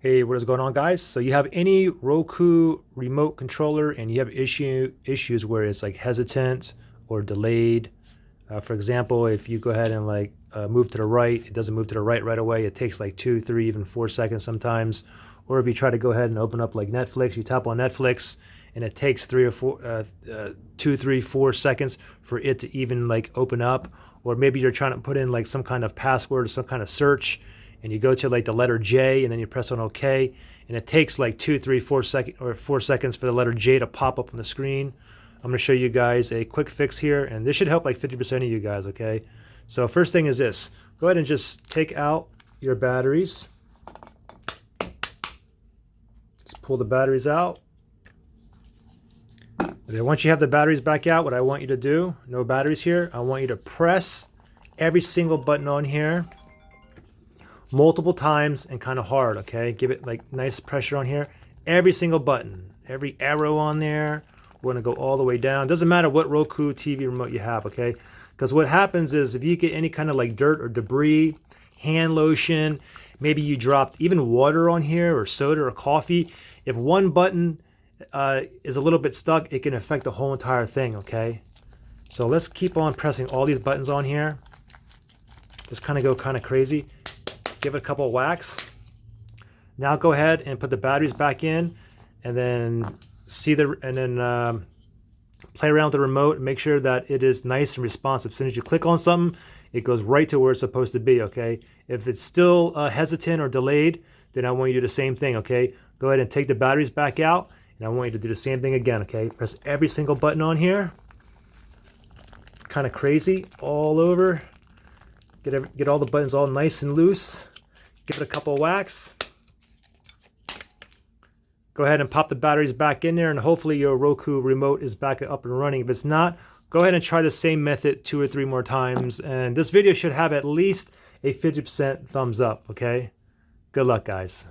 Hey, what is going on, guys? So you have any Roku remote controller and you have issues where it's like hesitant or delayed. For example, if you go ahead and move to the right, it doesn't move to the right away. It takes like 2, 3, even 4 seconds sometimes. Or if you try to go ahead and open up like Netflix, you tap on Netflix and it takes 2, 3, 4 seconds for it to even like open up. Or maybe you're trying to put in like some kind of password or some kind of search, and you go to like the letter J and then you press on OK, and it takes like 2, 3, 4 seconds for the letter J to pop up on the screen. I'm going to show you guys a quick fix here, and this should help like 50% of you guys, okay? So first thing is this. Go ahead and just take out your batteries. Just pull the batteries out. And then once you have the batteries back out, what I want you to do, no batteries here, I want you to press every single button on here multiple times and kind of hard, okay? Give it like nice pressure on here. Every single button, every arrow on there. We're gonna go all the way down. Doesn't matter what Roku TV remote you have, okay? Because what happens is if you get any kind of like dirt or debris, hand lotion, maybe you dropped even water on here or soda or coffee, if one button is a little bit stuck, it can affect the whole entire thing, okay? So let's keep on pressing all these buttons on here. Just kind of go kind of crazy. Give it a couple of whacks. Now go ahead and put the batteries back in, and then play around with the remote and make sure that it is nice and responsive. As soon as you click on something, it goes right to where it's supposed to be, okay? If it's still hesitant or delayed, then I want you to do the same thing, okay? Go ahead and take the batteries back out, and I want you to do the same thing again, okay? Press every single button on here. Kind of crazy all over. Get all the buttons all nice and loose. Give it a couple of whacks. Go ahead and pop the batteries back in there, and hopefully your Roku remote is back up and running. If it's not, go ahead and try the same method 2 or 3 more times, and this video should have at least a 50% thumbs up, okay? Good luck, guys.